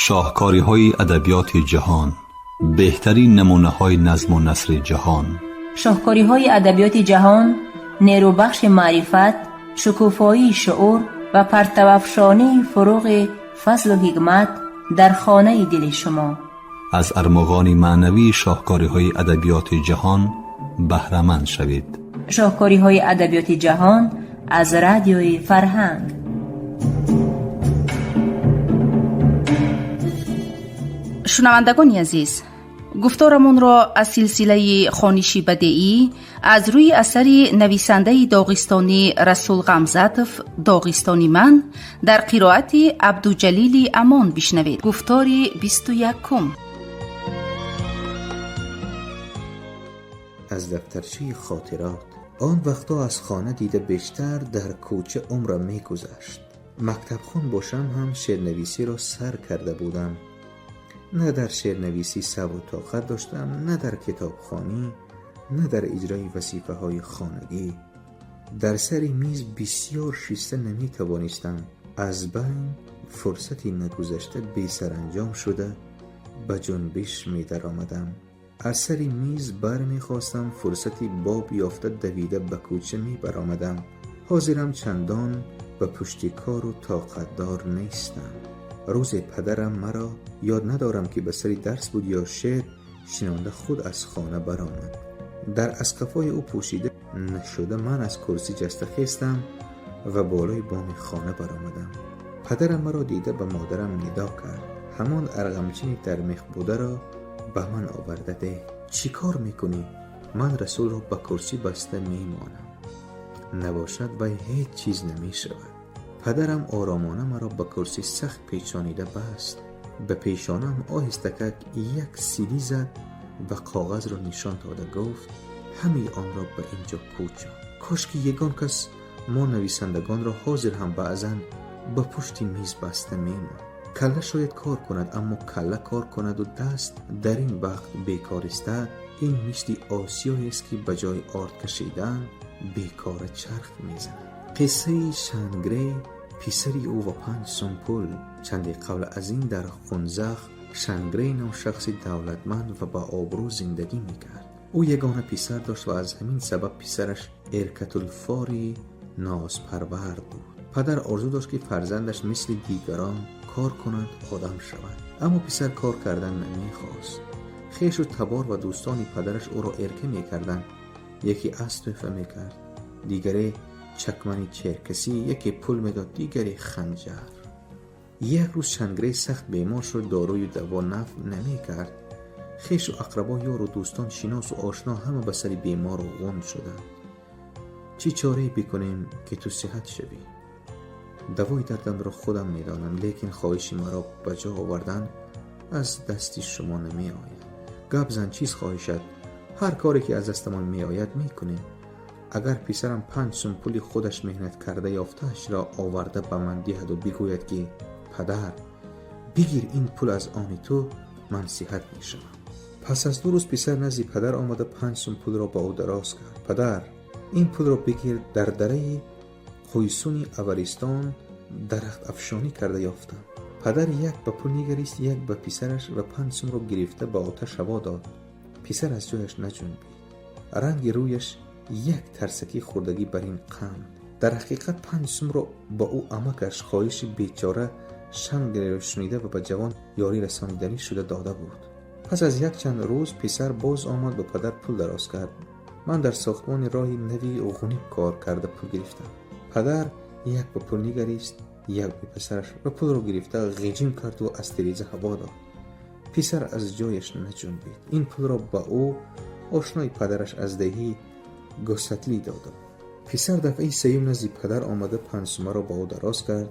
شاهکاری‌های ادبیات جهان، بهترین نمونه‌های نظم و نثر جهان. شاهکاری‌های ادبیات جهان، نیروبخش معرفت، شکوفایی شعور و پرتوافشانی فروغ فضل و حکمت در خانه دل شما. از ارمغان معنوی شاهکاری‌های ادبیات جهان بهره‌مند شوید. شاهکاری‌های ادبیات جهان از رادیوی فرهنگ. شنوندگان عزیز، گفتارمون را از سلسله خوانشی بدیعی از روی اثر نویسنده داغستانی رسول غمزاتف داغستانی من در قرائت عبدالجلیل امان بشنوید. گفتار 21. از دفترچه خاطرات. آن وقتا از خانه دیده بیشتر در کوچه عمر می گذشت. مکتب خون باشم هم شعرنویسی را سر کرده بودم. نه در شعرنویسی صبر و طاقت داشتم، نه در کتابخوانی، نه در اجرای وظیفه های خانگی. در سر میز بسیار شیسته نمی توانستم. از بین فرصتی نگذشته بی سرانجام شده به جنبش می در آمدم. از سر میز بر می خواستم، فرصتی باب یافته دویده به کوچه می برآمدم. حاضرم چندان به پشت کار و طاقت دار نیستم. روز پدرم مرا یاد ندارم که به سر درس بود یا شعر شنونده خود از خانه برآمد. در اسقفای او پوشیده نشده من از کرسی جسته خیستم و بالای بام خانه برآمدم. پدرم مرا دیده به مادرم ندا کرد. همان ارغمچینی در میخ بوده را به من آورده ده. چی کار میکنی؟ من رسول را به کرسی بسته میمانم. نباشد و هیچ چیز نمیشود. پدرم آرامانه مرا به کرسی سخت پیچانیده بست. به پیشانم آهستک یک سیلی زد و کاغذ را نشان داده گفت همه آن را به اینجا کوچان. کاش که یگان کس ما نویسندگان را حاضر هم بعضا به پشت میز بسته میماند. کله شاید کار کند، اما کله کار کند و دست در این وقت بیکار است. این مثل آسیایی است که به جای آرد کشیدن بیکار چرخ میزند. قصه شنگره پسری او و 5 سنپل. چندی قبل از این در خنزخ شنگره نام شخصی دولتمند و با آبرو زندگی میکرد. او یگانه پسر داشت و از همین سبب پسرش ارکت الفاری نازپرورد بود. پدر آرزو داشت که فرزندش مثل دیگران کار کند، آدم شود، اما پسر کار کردن نمیخواست. خویش و تبار و دوستان پدرش او را ارکه میکردند. یکی اسب تحفه میکرد، دیگری چکمنی چرکسی، یکی پول میداد، دیگری خنجر. یک روز شنگره سخت بیمار شد، داروی دوا نفع نمیکرد. خویش و اقربا، یار و دوستان، شناس و آشنا همه به سر بیمار و غم شدند. چی چاره بکنیم که تو صحت شوی؟ دوای دردم را خودم میدانم، لیکن خواهش مرا به جا آوردن از دستی شما نمی آید. گپ زن، چیز خواهشت؟ هر کاری که از دستمان می آید می کنیم. اگر پسرم 5 سنپولی خودش مهنت کرده یافتهش را آورده به من دهد و بگوید که پدر بگیر این پول از آن تو، من صحت می شوم. پس از 2 روز پسر نزد پدر آمده 5 سنپول را با او دراز کرد. پدر این پول را بگیر، در دره خویسونی اورستان درخت افشانی کرده یافتم. پدر یک به پول نگریست، یک به پسرش و 5 سوم را گرفته به آتش هوا داد. پسر از جایش نجنبید. رنگ رویش یک ترسکی خوردگی بر این قند. در حقیقت 5 سوم را با او امکش خواهش بیچاره شنگره را شنیده و به جوان یاری رسانیدنی شده داده بود. پس از یک چند روز پسر باز آمد و پدر پول دراز کرد. من در ساختمان راهی نوی و غنیب کار کرده پول گرفتم. پدر یک به پول نگریست، یک به پسرش و پول را گرفته غیجیم کرد و از تریزه هوا داد. پسر از جایش نجنبید. این پول را با او آشنای پدرش از دهی گستلی داد. پسر دفعه سوم نزد پدر آمده 5 سوم را با او دراز کرد.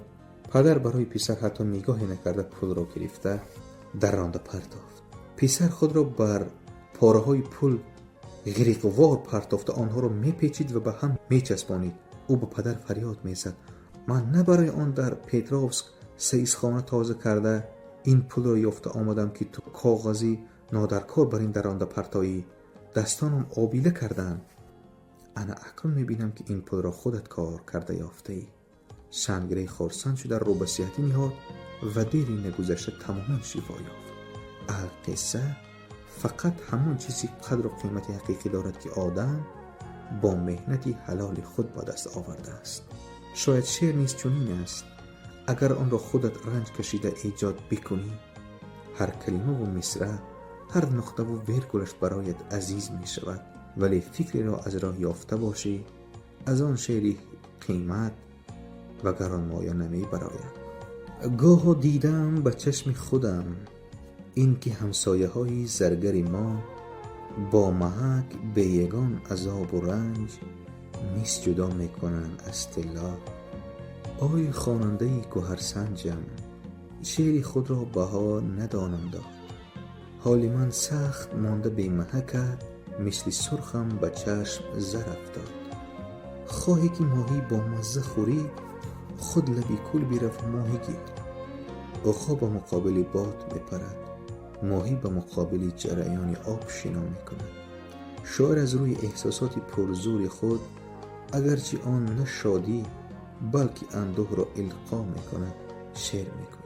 پدر برای پسر حتی نگاهی نکرده پول را گرفته در رانده پرتافت. پسر خود را بر پاره های پول غریقوار پرتافته آنها را میپیچید و به هم میچسبانید. او به پدر فریاد میزد من نه برای آن در پتروفسک سیزخانه تازه کرده این پول را یافته آمدم که تو کاغذی نادرکار بر این درانده پرتایی. دستانم آبیله کردن. انا اکنون میبینم که این پول را خودت کار کرده یافته ای. شنگره خورسند شده رو به صحتی نهاد و دیری نگذشته تماما شفا یافت. القصه فقط همون چیزی قدر و قیمت حقیقی دارد که آدم با مهنتی حلال خود با دست آورده است. شاید شعر نیز چنین است: اگر آن را خودت رنج کشیده ایجاد بکنی، هر کلمه و مصرع، هر نقطه و ویرگولش برایت عزیز می شود، ولی فکری را از راه یافته باشی، از آن شعری قیمت و گرانمایه نمی براید. گاه دیدم به چشم خودم این که همسایه های زرگر ما با محک به یگان عذاب و رنج نیست جدا میکنن از طلا. آی خواننده گوهر سنجم، شعر خود را بها ندانم داد. حال من سخت مانده بی محکت، مثل سرخم به چشم زر افتاد. خواهی که ماهی با مزه خوری، خود لبی کل بیرفت ماهی گیر. اخا به مقابل باد بپرد، ماهی به مقابل جریان آب شنا میکند. شاعر از روی احساسات پرزور خود، اگرچه آن نه شادی بلکه اندوه را القا میکند، شعر میگوید.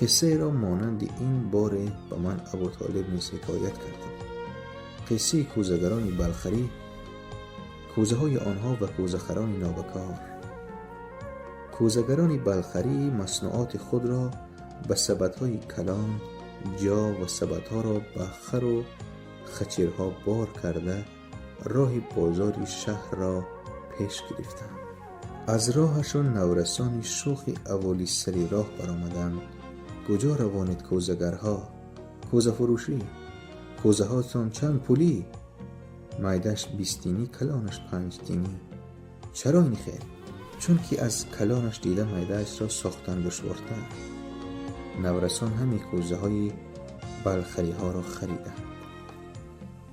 قصه را مانند این باره به من ابوطالب نیز حکایت کرد. قصه کوزه‌گران بلخری، کوزه های آنها و کوزه‌خران نابکار. کوزه‌گران بلخری مصنوعات خود را به سبدهای کلان جا و سبدها را به خر و خچرها بار کرده راه بازار شهر را پیش گرفتند. از راهشان نورسانی شوخ اوالی سری راه برآمدند. کجا روانید کوزه‌گرها؟ کوزه فروشی. کوزه هاتان چند پولی؟ معدش 20 دینی، کلانش 5 دینی. چرا این خیر؟ چون که از کلانش دیده معده‌اش را ساختن دشوارتر. نورسان همین کوزه های بلخری ها را خریدند.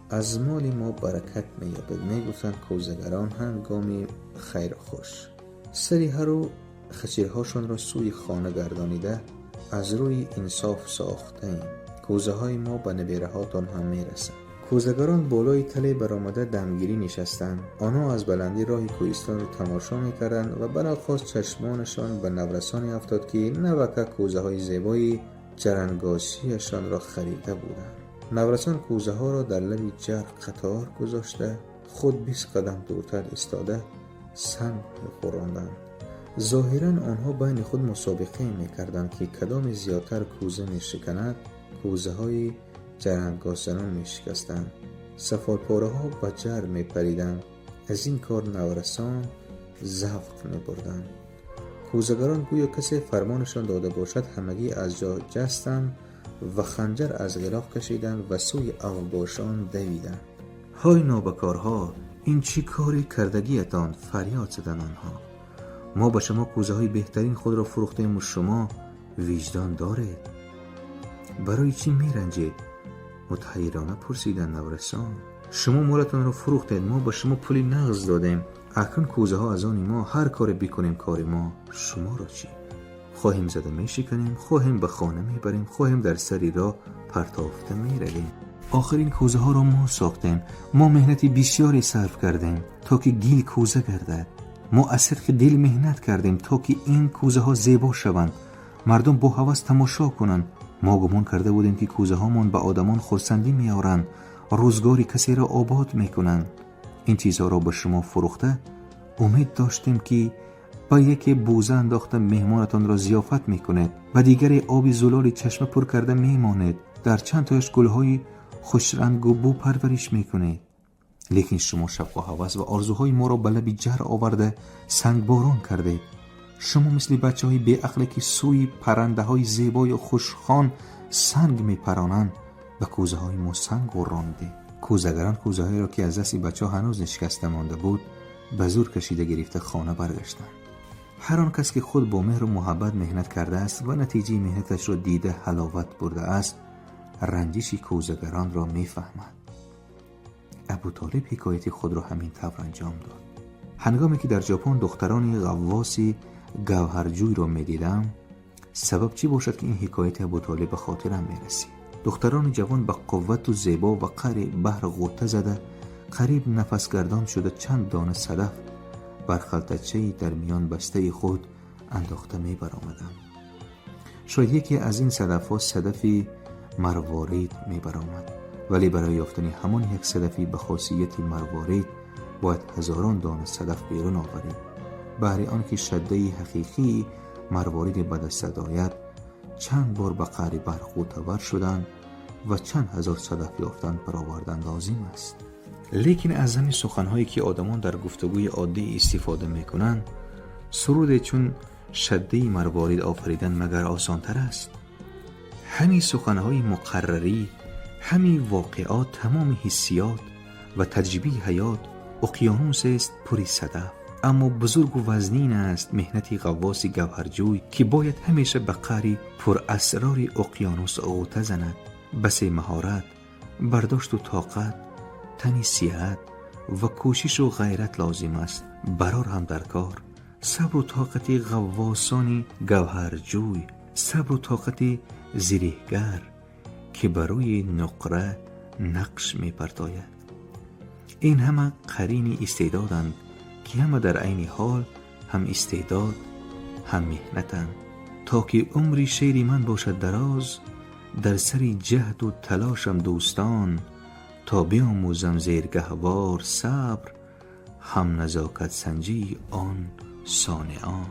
از مال ما برکت می‌یابد. میگفتند کوزه‌گران هنگام خیر و خوش. سری هر و خچرهاشان را سوی خانه گردانیده از روی انصاف ساخته ایم. کوزه های ما به نبیره هاتان هم میرسند. کوزه‌گران بالای تله برآمده دمگیری نشستند. آنها از بلندی راه کوهستان را تماشا می‌کردند و بلافاصله چشمانشان به نورسانی افتاد که نوکه کوزه های زیبای جرنگاشیشان را خریده بودند. نورسان کوزه ها را در لب جر قطار گذاشته، خود 20 قدم دورتر ایستاده سنگ می‌خوراندند. ظاهراً آنها بین خود مسابقه می‌کردند که کدام زیادتر کوزه می‌شکند. کوزه های جرنگاسنان می‌شکستند. سفالپاره ها به جر می‌پریدند. از این کار نورسان ذوق می‌بردند. کوزه‌گران گویا کسی فرمانشان داده باشد همگی از جا جستند و خنجر از غلاف کشیدند و سوی اولباشان دویدند. های نابکارها، این چی کاری کردگیتان؟ فریاد زدند آنها. ما به شما کوزه های بهترین خود را فروختیم و شما وجدان دارید؟ برای چی میرنجید؟ متحیرانه پرسیدند نورسان. شما مالتان را فروختید، ما به شما پولی نغز دادیم. اکنون کوزه ها از آن ما، هر کاری بکنیم کار ما. شما را چی؟ خواهیم زده میشکنیم، خواهیم به خانه میبریم، خواهیم در سری را پرتافته میرویم. آخرین کوزه ها را ما ساختیم. ما مهنتی بسیاری صرف کردیم تا که گیل کوزه گردد. ما از صدق دل مهنت کردیم تا که این کوزه ها زیبا شوند، مردم با هوس تماشا کنند. ما گمان کرده بودیم که کوزه هامان به آدمان خرسندی میآورند، روزگاری کسی را آباد میکنند. این چیزها را به شما فروخته امید داشتیم که با یکی بوزه انداخته مهمانتان را ضیافت میکنید، و دیگری آبی زلال چشمه پر کرده میمانید، در چند تایش گلهای خوش رنگ و بو پرورش میکنید. لیکن شما شوق و هوس و آرزوهای ما را به لب جر آورده سنگ باران کردید. شما مثل بچه های بی عقل که سوی پرنده های زیبای و خوشخوان سنگ میپرانند و کوزه های ما سنگ غراندید. کوزه‌گران کوزه هایی را که از دست بچه ها هنوز نشکسته مانده بود به زور کشیده گرفته خانه برگشتند. هر آن کس که خود با مهر و محبت مهنت کرده است و نتیجه مهنتش را دیده حلاوت برده است، رنجش کوزه‌گران را میفهمد. ابوطالب حکایت خود را همین طور انجام داد. هنگامی که در ژاپن دختران غواصی گوهرجوی را میدیدم، سبب چی باشد که این حکایت ابوطالب به خاطرم میرسید. دختران جوان با قوت و زیبا و قعر بحر غوطه زده قریب نفس گردان شده چند دانه صدف بر خلطچه‌ای در میان بسته خود انداخته می برآمدند. شاید یکی از این صدف‌ها صدف مروارید می‌برآمد، ولی برای یافتن همان یک صدفی به خاصیت مروارید باید هزاران دانه صدف بیرون آورید. برای آنکه شده حقیقی مروارید به دست آید، چند بار به قعر برق معتبر شدن و چند هزار صدف یافتن برآوردن لازم است. لیکن از همین سخنهایی که آدمان در گفتگوی عادی استفاده میکنند، سرود چون شده مروارید آفریدن مگر آسان تر است؟ همین سخنهای مقرری، همین واقعات، تمام حسیات و تجربه حیات اقیانوس است پری صدف. اما بزرگ و وزنین است مهنتی غواص گوهرجوی که باید همیشه به قعر پر اسرار اقیانوس غوطه زند. بس مهارت، برداشت و طاقت، تنی صحت و کوشش و غیرت لازم است. برار هم در کار، صبر و طاقت غواصانی گوهرجوی، صبر و طاقت زرهگر که بروی نقره نقش می پرتاید. این همه قرین استعدادند که همه در عین حال هم استعداد هم مهنتند، تا که عمری شیر من باشد دراز، در سری جهد و تلاشم دوستان، تا بیاموزم زیرگهوار صبر، هم نزاکت سنجی آن صانعان.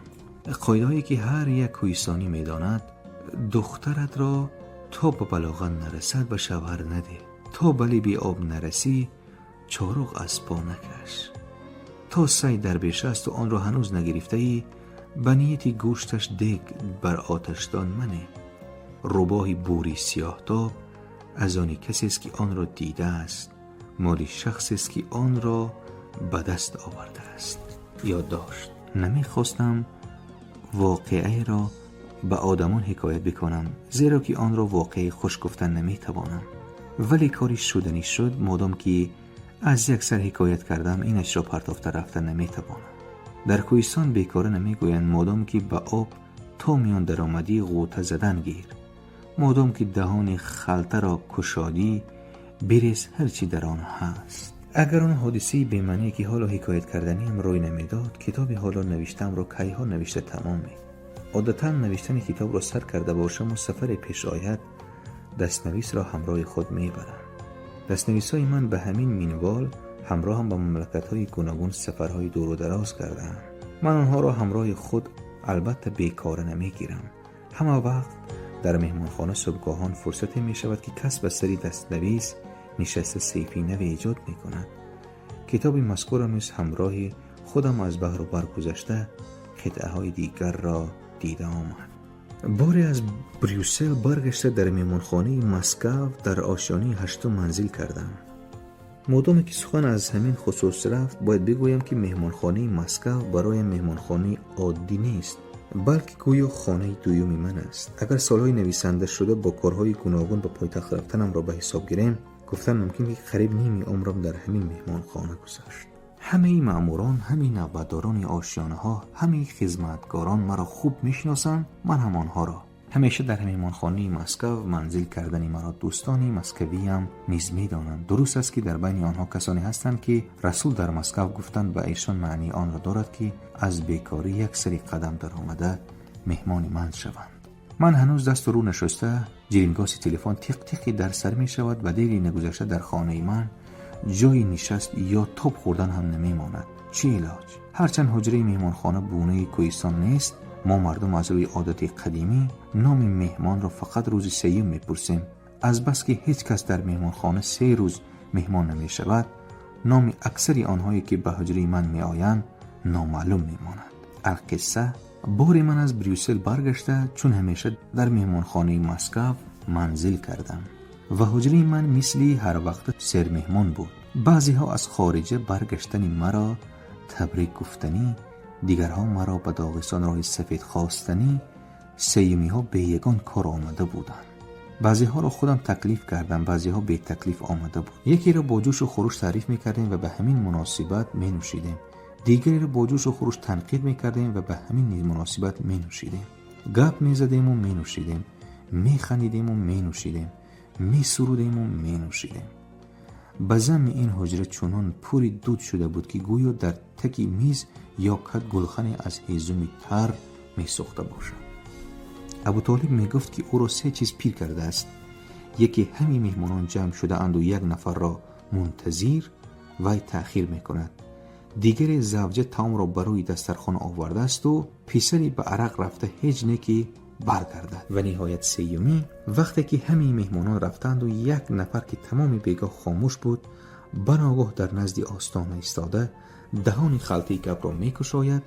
قایدهایی که هر یک کوهستانی میداند، دخترت را تا به بلاغت نرسد به شوهر نده، تا بلی بی آب نرسی چارق از پا نکش، تا سعی در بیش است و آن را هنوز نگرفته ای، به نیتی گوشتش دیگ بر آتشدان منه. روباه بوری سیاه تاب از آن کسی است که آن را دیده است، مالی شخص است که آن را به دست آورده است. یاد داشت نمیخواستم واقعه را به آدمان حکایت بکنم، زیرا که آن را واقعی خوش گفتن نمیتوانم، ولی کاری شدنی شد. مادام که از یک سر حکایت کردم، اینش را پرتافته رفتن نمیتوانم. در کوهستان بیکاره نمیگویند مادام که به آب تا میان در آمدی غوطه زدن گیر، مادام که دهان خلطه را کشادی بریز هرچی در آن هست. اگر آن حادثه بی‌معنی که حالا حکایت کردنی هم روی نمیداد، کتاب حالا نوشتم را کی ها نوشته تمامی. عادتا نوشتن کتاب را سر کرده باشم و سفر پیش آید، دستنویس را همراه خود میبرم. دستنویسای من به همین منوال همراه هم به مملکت‌های گوناگون سفرهای دور و دراز کردند. من آنها را همراه خود البته بیکاره نمیگیرم. همه وقت در مهمانخانه صبحگاهان فرصتی می شود که کس به سری دستنویس نشسته صیفی نو ایجاد می کند. کتاب مذکورم نیز همراه خودم از بحر و بر گذشته قطعه های دیگر را دیده آمد. باری از بریوسل برگشته در مهمانخانه مسکو در آشیانه 8 منزل کردم. مادامی که سخن از همین خصوص رفت، باید بگویم که مهمانخانه مسکو برای مهمانخانه عادی نیست، بلکه گویا خانه دوم من است. اگر سالهای نویسنده شده با کارهای گوناگون به پایتخت رفتنم را به حساب گیریم، گفتن ممکن که قریب نیمی عمرم در همین مهمانخانه گذشت. همه مأموران، همه نوبتداران آشیانه ها، همه خدمتگاران مرا خوب میشناسند، من هم آنها را. همیشه در مهمانخانه مسکو منزل کردن مرا دوستانی مسکوی هم نیز میدانند. درست است که در بین آنها کسانی هستند که رسول در مسکو گفتند به ایشان معنی آن را دارد که از بیکاری یک سری قدم در آمده مهمان من شوند. من هنوز دست و رو نشسته، جرینگاس تلفن تیق تیقی در سر می شود و دیری نگذشته در خانه من جای نشست یا تاب خوردن هم نمی ماند. چه علاج؟ هرچند حجره مهمانخانه بونه کوهستان نیست، ما مردم از روی عادت قدیمی نام مهمان را فقط روز سیوم میپرسیم. از بس که هیچ کس در مهمانخانه 3 روز مهمان نمی شود، نام اکثری آنهایی که به حجره من می آیند نامعلوم می ماند. القصه باری من از بریوسل برگشته، چون همیشه در مهمانخانه مسکو منزل کردم و حجره من مثلی هر وقت سر مهمان بود. بعضی ها از خارجه برگشتنی مرا تبریک گفتنی، دیگرها مرا به داغستان راه سفید خواستنی، سیمی ها به یگان کار آمده بودند. بعضی ها را خودم تکلیف کردم، بعضی ها به تکلیف آمده بود. یکی را با جوش و خروش تعریف میکردیم و به همین مناسبت می نوشیدیم، دیگری را با جوش و خروش تنقید میکردیم و به همین مناسبت می نوشیدیم. گپ میزدیم و می نوشیدیم، می خندیدیم و می نوشیدیم، می سرودیم و می نوشیدیم. بزم این حجره چنان پوری دود شده بود که گویا در تکی میز یا کت گلخنی از هیزمی تر می سوخته باشد. ابوطالب می گفت که او را 3 چیز پیر کرده است. یکی همین مهمانان جمع شده اند و یک نفر را منتظر وی تأخیر می کند. دیگر زوجه تام را برای دسترخوان آورده است و پسری به عرق رفته هیچ نکی برگردد. و نهایت سیومی وقتی که همه مهمانان رفتند و یک نفر که تمام بیگاه خاموش بود بناگاه در نزد آستانه ایستاده دهان خلطه گپ را می کشاید،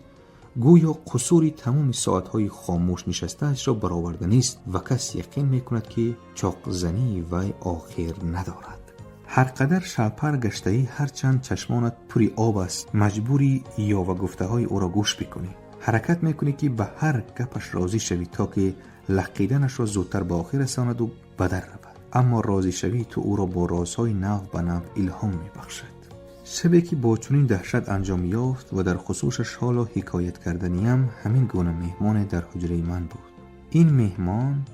گویا قصوری تمام ساعتهای خاموش نشسته‌اش را برآورده نیست و کس یقین می کند که چاق زنی وی آخر ندارد. هر قدر شلپر گشته‌ای هرچند چشمانت پری آب است مجبوری یا و گفته های او را گوش بکنی. حرکت میکنی که به هر گپش راضی شوی تا که لقیدنش را زودتر به آخر رساند و بدر رود. اما راضی شوی تو او را با رازهای نو به نو الهام میبخشد. شبی که با چنین دهشت انجام یافت و در خصوصش حالا حکایت کردنیم همین گونه مهمان در حجره من بود. این مهمان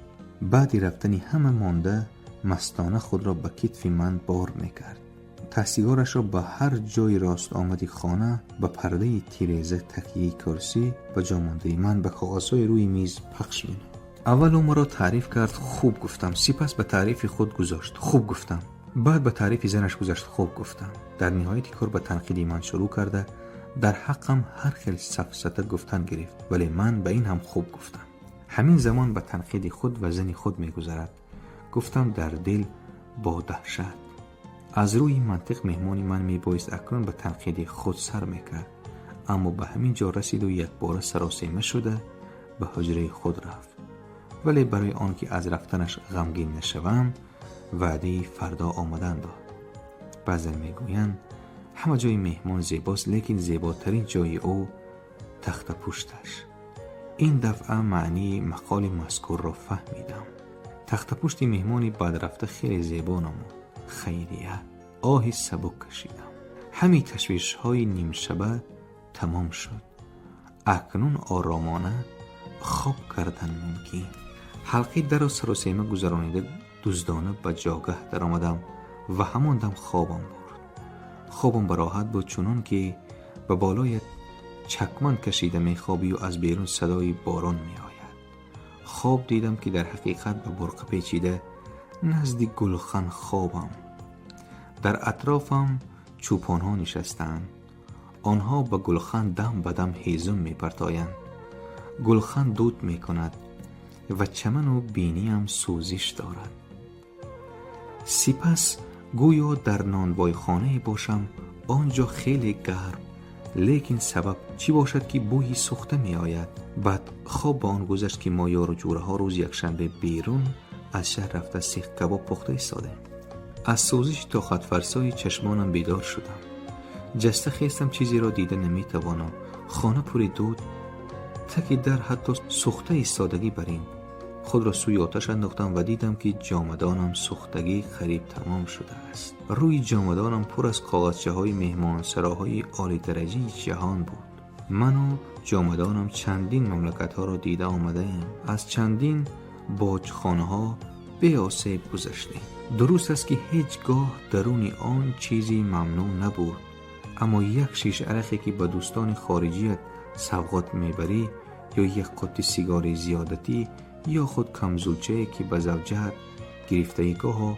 بعد رفتنی همه مانده مستانه خود را به کتف من بار میکرد. تسیگارش را به هر جای راست آمدی خانه به پرده تیریزه تکیه کرسی و جامانده من به کاغذهای روی میز پخش می. اول او مرا تعریف کرد، خوب گفتم. سپس به تعریف خود گذاشت، خوب گفتم. بعد به تعریف زنش گذاشت، خوب گفتم. در نهایت کار به تنقید من شروع کرده در حقم هر خیلی سفسطه گفتن گرفت، ولی من به این هم خوب گفتم. همین زمان به تنقید خود و زن خود می گذرد. گفتم در دل با دهشت. از روی منطق مهمانی من می بایست اکنون به تنقید خود سر می کرد، اما به همین جا رسید و یک بار سراسیمه شده به حجره خود رفت. ولی برای آنکه از رفتنش غمگین نشوم وعده فردا آمدن داد. بعضی می گویند همه جای مهمان زیباست، لیکن زیباترین جای او تخت پشتش. این دفعه معنی مقال مذکور را فهمیدم. تخت پشت مهمانی بد رفته خیلی زیبا نمود. خیریه. آهی سبک کشیدم. همین تشویش های نیم شبه تمام شد. اکنون آرامانه خواب کردن ممکن. حلقه در و سراسیمه گذرانیده دزدانه به جاگه در آمدم و همان دم خوابم برد. خوابم براحت بود، چنان که به بالای چکمن کشیده می خوابی و از بیرون صدای باران می آید. خواب دیدم که در حقیقت به برق پیچیده نزد گلخن خوابم. در اطرافم چوپان ها نشستند. آنها به گلخن دم به دم هیزم می پرتایند. گلخن دود می کند و چمن و بینیم سوزش دارد. سپس گویا در نانوای خانه باشم، آنجا خیلی گرم، لیکن سبب چی باشد که بویی سوخته می آید. بعد خواب با آن گذشت که ما یار و جوره ها روز یک شنبه بیرون از شهر رفته سیخ کباب پخته ایستاده. از سوزش تا خط فرسای چشمانم بیدار شدم. جسته خیستم، چیزی را دیده نمی توانم. خانه پوری دود، تکی در حتی سوخته ایستادگی برین. خود را سوی آتش انداختم و دیدم که جامدانم سوختگی قریب تمام شده است. روی جامدانم پر از کاغذچه های مهمان سراهای عالی درجه جهان بود. من و جامدانم چندین مملکت ها را دیده آمده ایم. از چندین باجخانه ها به آسیب گذشتیم. درست است که هیچگاه درون آن چیزی ممنوع نبود، اما یک شیشه عرقی که به دوستان خارجیت سوغات میبری یا یک قطعه سیگار زیادتی یا خود کمزولچه که به زوجت گرفتگیگاه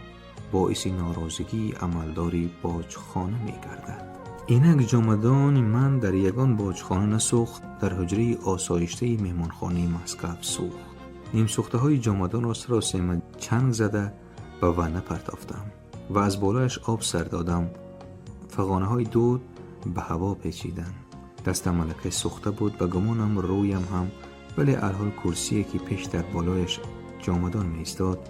باعث ناراضگی عملداری باجخانه میگردد. اینک جامدان من در یگان باجخانه نسوخت، در حجره آسایشته مهمانخانه مسکب سوخت. نیم سوخته های جامدان را سراسیمه چنگ زده به ونه پرتافتم و از بالایش آب سر دادم. فغانه های دود به هوا پیچیدن. دستم ملکه سوخته بود، به گمانم رویم هم، ولی الحال کرسیه که پیش در بالایش جامدان می ایستاد،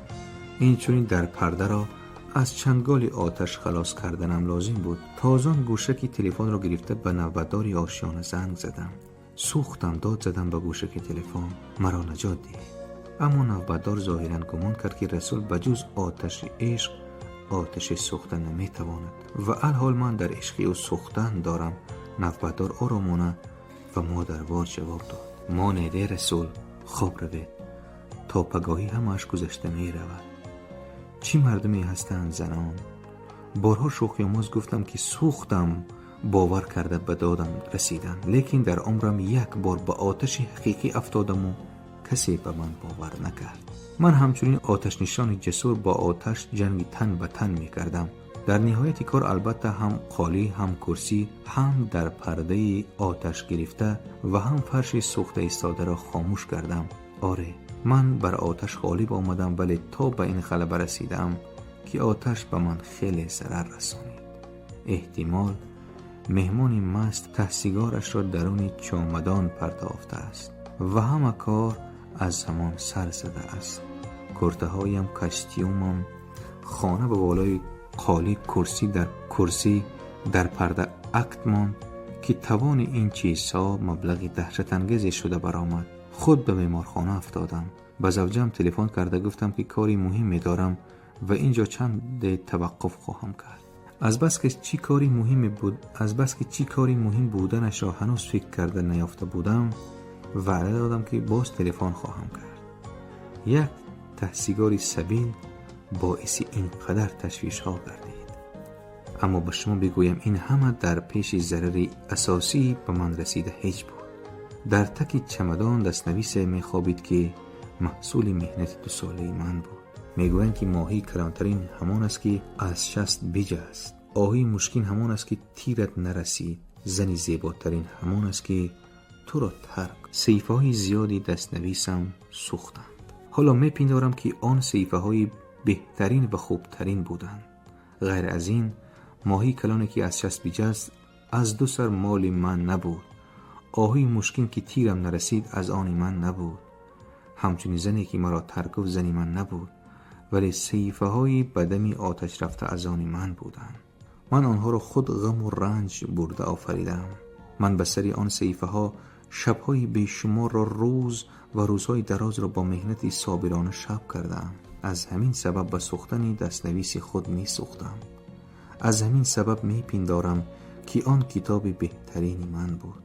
این چونین در پرده را از چنگال آتش خلاص کردنم لازم بود. تازان گوشک تلفن را گرفته به نوبتدار آشیانه زنگ زدم. سوختم، داد زدم به گوشک تلفن، مرا نجات دید. اما نوبتدار ظاهراً گمان کرد که رسول بجز آتش عشق آتش سوختن نمی تواند و الحال من در عشقی و سوختن دارم. نوبتدار آرامانه و مادروار جواب داد: ما نیده رسول، خواب روید، تا پگاهی همش گذشته می رود. چی مردمی هستند زنان؟ بارها شوخی آموز گفتم که سوختم، باور کرده به دادم رسیدن، لیکن در عمرم یک بار به آتش حقیقی افتادم و کسی به من باور نکرد. من همچنین آتش نشان جسور با آتش جنگ تن به تن می کردم. در نهایت کار البته هم خالی، هم کرسی، هم در پرده آتش گرفته و هم فرش سوخته ایستاده را خاموش کردم. آره، من بر آتش غالب آمدم، ولی تا به این غلبه رسیدم که آتش به من خیلی ضرر رسانید. احتمال مهمانی مست ته سیگارش را درون چمدان پرتافته است و همه کار از همان سر زده است. کرته هایم، کاستیومم، خانه به بالای خالی، کرسی در پرده اکت ماند که توان این چیزها مبلغی دهشت انگیزی شده برآمد. خود به بیمارخانه افتادم. به زوجم تلفن کرده گفتم که کاری مهمی دارم و اینجا چند توقف خواهم کرد. از بس که چی کاری مهم بودنش را هنوز فکر کرده نیافته بودم، وعده دادم که باز تلفن خواهم کرد. یک ته سیگاری سبیل باعث اینقدر تشویش ها گردید. اما به شما بگویم این همه در پیش ضرری اساسی به من رسیده هیچ بود. در تک چمدان دستنویس می خوابید که محصول مهنت 2 ساله من بود. میگویند که ماهی کلانترین همان است که از شست بجست، آهی مشکین همان است که تیرت نرسید، زنی زیباترین همان است که تو را ترک. صحیفه های زیادی دستنویسم سوختند. حالا میپندارم که آن صحیفه های بهترین و خوبترین بودند. غیر از این، ماهی کلانی که از شست بجست از 2 سر مال من نبود. آهی مشکین که تیرم نرسید از آن من نبود. همچنین زنی که مرا ترک گفت زنی من نبود، ولی صحیفه های بدمی آتش رفته از آن من بودند. من آنها را خود غم و رنج برده آفریدم. من به سری آن صحیفه ها شبهای بیشمار را روز و روزهای دراز را با مهنتی صابرانه شب کردم. از همین سبب به سوختن دستنویس خود می سوختم. از همین سبب می پندارم که آن کتاب بهترین من بود.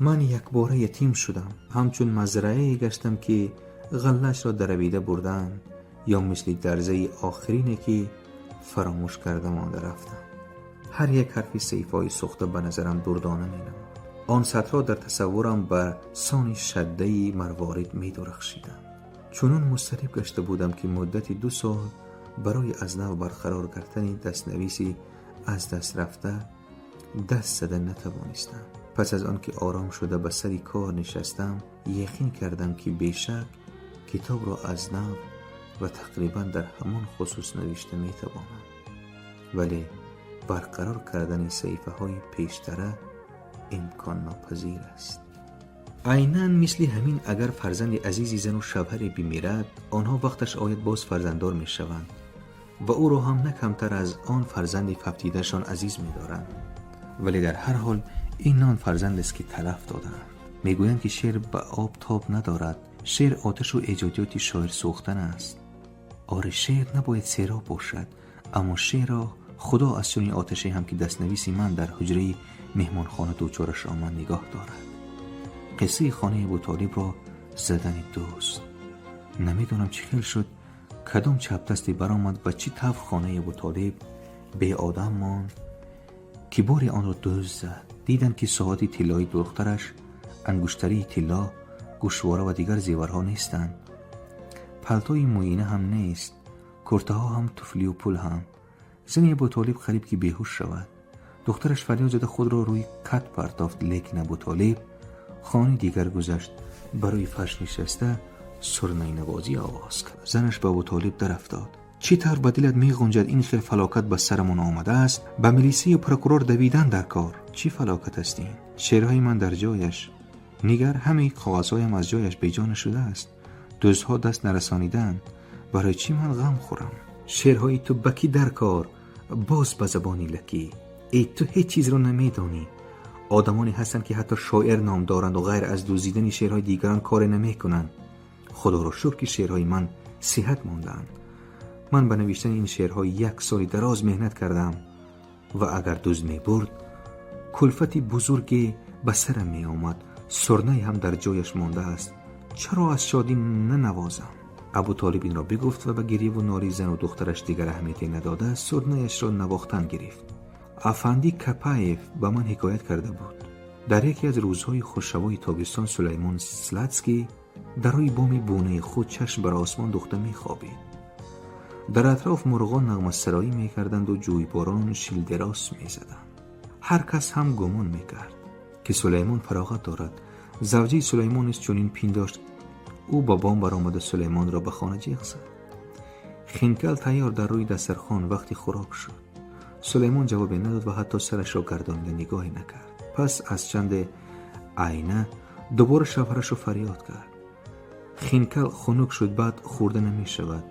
من یک باره یتیم شدم. همچون مزرعه گشتم که غله‌اش را درآویده بردن، یا مثل درزه آخرینه که فراموش کردم آن رفتم. هر یک حرفی صحیفه‌های سوخته به نظرم دردانه می نمود. آن سطرها در تصورم بر سان شده‌ای مروارید می درخشیدند. چنان مضطرب گشته بودم که مدت 2 سال برای از نو برقرار کردن دستنویسی از دست رفته دست زده نتوانستم. پس از آن که آرام شده به سری کار نشستم، یقین کردم که بیشک کتاب را از نو و تقریبا در همان خصوص نوشته می توانم، ولی برقرار کردن صحیفه های پیشتره امکان ناپذیر است. عیناً مثل همین اگر فرزند عزیزی زن و شوهری بمیرد، آنها وقتش آید باز فرزنددار می شوند و او را هم نه کمتر از آن فرزند ففتیدشان عزیز می دارند. ولی در هر حال این آن فرزند است که تلف دادند. می گویند که شعر به آب تاب ندارد. شعر آتش و ایجادیات شاعر سوختن است. آره، شعر نباید سیراب باشد، اما شعر را خدا از چنین آتشی هم که دستنویسی من در حجره مهمانخانه دوچارش آمد نگاه دارد. قصه خانه ابوطالب را زدن دوست. نمیدانم چه خیل شد، کدام چپ دستی برآمد و چی طرف خانه ابوطالب به آدم ماند که باری آن را دزد زد. دیدن که ساعت طلایی دخترش، انگشتری طلا، گوشواره و دیگر زیورها نیستند. پلتوی موینه هم نیست، کرته ها هم تفلی و پول هم. زن ابوطالب قریب که بیهوش شود. دخترش فریاد زده خود را روی کت پرتافت، لیکن ابوطالب خانه دیگر گذشت. برای فرش نشسته سرنای نوازی آواز کرد. زنش به ابوطالب در افتاد. چی طور به دلت می غنجد این خیل فلاکت به سرمون آمده است؟ به میلیسی و پروکورور دویدن در کار. چی فلاکت است این؟ شعرهای من در جایش، نیگر همه کاغذهایم از جایش بیجان شده است. دزدها دست نرسانیدن. برای چی من غم خورم؟ شعرهای تو بکی در کار، باز به زبانی لکی. ای تو هیچ چیز رو نمیدانی. آدمانی هستند که حتی شاعر نام دارند و غیر از دزدیدن شعرهای دیگران کار نمی کنند. خدا را شکر که شعرهای من صحت ماندند. من به نوشتن این شعرها 1 سال دراز مهنت کردم و اگر دزد می برد کلفتی بزرگی به سرم می آمد. سرنای هم در جایش مانده است. چرا از شادی ننوازم؟ ابوطالب این را بگفت و به گریه و نالی زن و دخترش دیگر اهمیتی نداده سرنایش را نواختن گرفت. افندی کپایف به من حکایت کرده بود. در یکی از روزهای خوش‌هوای تابستان سلیمان سلاتسکی در روی بام بونه خود چشم بر آسمان دوخته می‌خوابید. در اطراف مرغان نغمه سرایی می‌کردند و جویباران شیلدراس می‌زدند. هر کس هم گمان می‌کرد که سلیمان فراغت دارد. زوجه سلیمان نیز چنین پنداشت. او با بام برآمد و سلیمان را به خانه جیغ زد. خنکل تیار در روی دسترخوان وقتی خوراک شد. سلیمان جوابی نداد و حتی سرش را گردانیده نگاهی نکرد. پس از چند آینه دوباره شوهرش را فریاد کرد. خنکل خنک شد. بعد خورده نمی شود.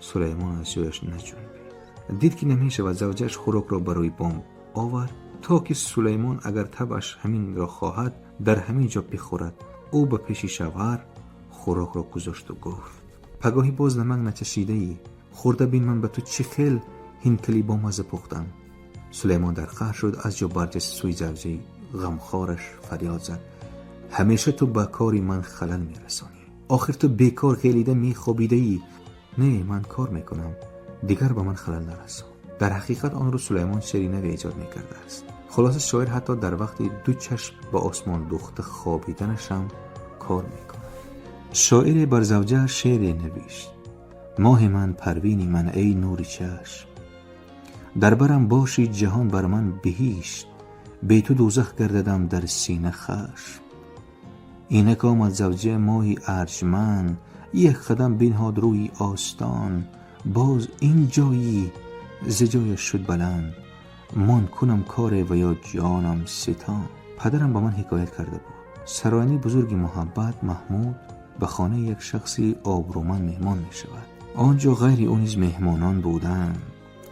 سلیمان از جایش نجنبید. دید که نمی شود. زوجهش خوراک را برای بام آورد تا که سلیمان اگر طبعش همین را خواهد در همین جا بخورد. او به پیش شوهر خوراک را گذاشت و گفت: پگاهی باز نمک نچشیده ای؟ خورده بین من به تو چه خیل هینکلی با مزه پختم. سلیمان در قهر شد. از جا برجست سوی زوجه غمخوارش فریاد زد: همیشه تو به کاری من خلل میرسانی. آخر تو بیکار خیلیده میخوابیده ای. نه، من کار میکنم. دیگر به من خلل نرسان. در حقیقت آن رو سلیمان شیرینه ایجاد میکرده است. خلاصه شاعر حتی در وقتی دو چشم به آسمان دوخته خوابیدنش هم کار میکنه. شاعر بر زوجه شعر نوشت: ماه من، پروینی من، ای نور چشم. در برم باشی جهان بر من بهشت. بی تو دوزخ گرددم در سینه خشم. اینک آمد زوجه ماهی ارجمند. یک قدم بنهاد روی آستان. باز این جایی ز جایش شد بلند. من کنم کار و یا جانم ستان. پدرم با من حکایت کرده بود. سراینده‌ی بزرگ محبت محمود به خانه یک شخصی آبرومند مهمان می شود. آنجا غیر او نیز مهمانان بودند.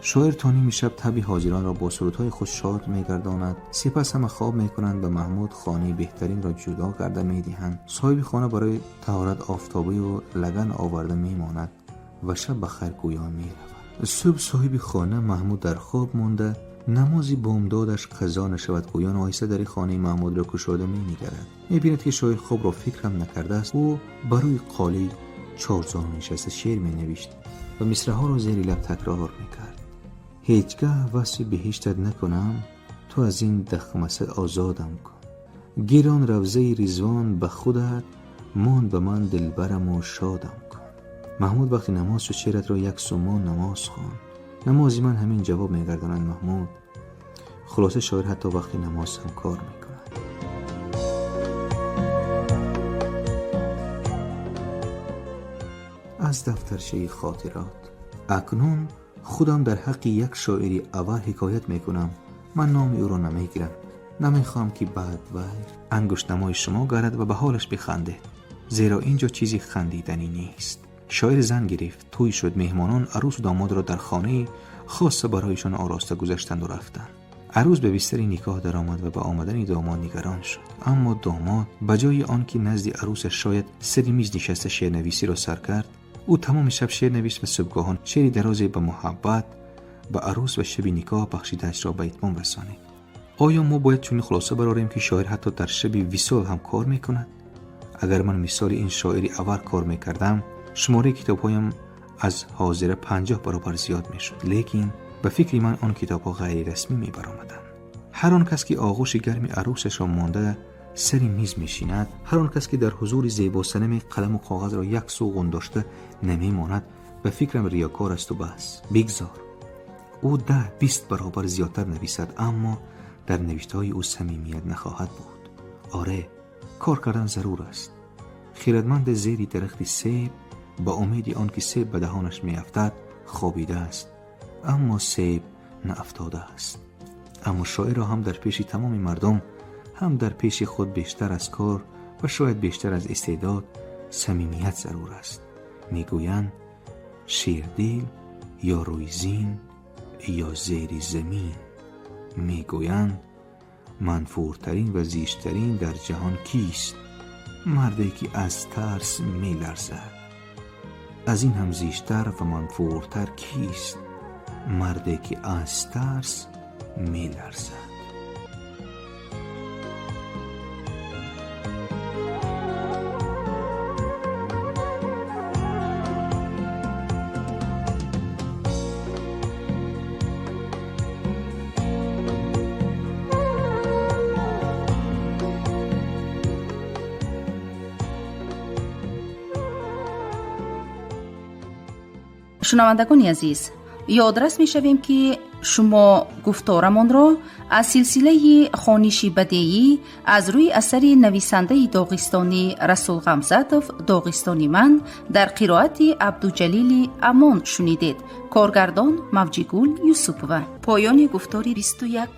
شاعر تا نیم شب تبی حاضران را با سرودهای خود شاد می‌گرداند. سپس همه خواب می‌کنند. به محمود خانه بهترین را جدا کرده می‌دهند. صاحب خانه برای طهارت آفتابی و لگن آورده می‌ماند و شب بخیر گویان می‌رود. صبح صاحب خانه محمود در خواب مانده. نمازی بامدادش قضا نشود گویان آهسته در خانه محمود را گشاده می‌نگرد. می‌بیند که شاعر خواب را فکرم نکرده است. او بروی قالی چارزانو نشسته شعر می‌نوشت و مصرع‌ها را زیر لب تکرار می‌کرد. هیچگاه وصف بهشتت نکنم، تو از این دخمسه آزادم کن. گیران روزه رضوان به خودت، ماند به من دلبرم و شادم کن. محمود وقتی نماز شد شعرت را یک سومان نماز خوان. نمازی من همین جواب میگردانند محمود. خلاصه شاعر حتی وقتی نماز هم کار میکند. از دفترچه خاطرات. اکنون خودم در حق یک شاعری اول حکایت میکنم. من نام او را نمیگیرم. نمیخوام که بعد وی انگشت نمای شما گردد و به حالش بخندید، زیرا اینجا چیزی خندیدنی نیست. شاعر زن گرفت، توی شد، مهمانان عروس و داماد را در خانه خاص برایشان آراسته گذاشتند و رفتند. عروس به بستر نکاح درآمد و به آمدن داماد نگران شد. اما داماد به جای آنکه نزد عروسش شاید سر میز نشسته شعرنویسی را سر کرد، او تمام شب شعر نویس و صبحگاهان شعری درازی به محبت به عروس و شب نکاح بخشیده‌اش را به اتمام رسانید. آیا ما باید چنین خلاصه برآوریم که شاعر حتی در شب وصال هم کار میکند؟ اگر من مثال این شاعری اول کار میکردم، شماره کتاب‌هایم از حاضر 50 برابر زیاد میشد. لیکن به فکر من آن کتاب‌ها غیر رسمی میبرآمدند. هر آن کس که آغوش گرم عروسش را مانده سر میز میشیند، هر آن کس که در حضور زیبا صنم قلم و کاغذ را یک سو گنداشته نمیماند، به فکرم ریاکار است و بس. بگذار او 10-20 برابر زیادتر نویسد، اما در نوشته‌های او صمیمیت نخواهد بود. آره، کار کردن ضرور است. خیرتمند زیری درخت سیب با امید آن که سیب به دهانش میافتد خوابیده است، اما سیب نافتاده است. اما شاعر را هم در پیش تمام مردم، هم در پیش خود بیشتر از کار و شاید بیشتر از استعداد صمیمیت ضرور است. میگویند شیردل یا روی زین یا زیر زمین. میگویند منفورترین و زیشترین در جهان کیست؟ مردی که از ترس میلرزد. از این هم زیشتر و منفورتر کیست؟ مردی که از ترس میلرزد. شنوندگان عزیز، یادرس می‌شویم که شما گفتارمان را از سلسله خوانشی بدیعی از روی اثر نویسنده داغستانی رسول غمزتوف داغستانی من در قرائت عبدالجلیل امان شنیدید. کارگردان موجیگول یوسفووا. پایان گفتار 21.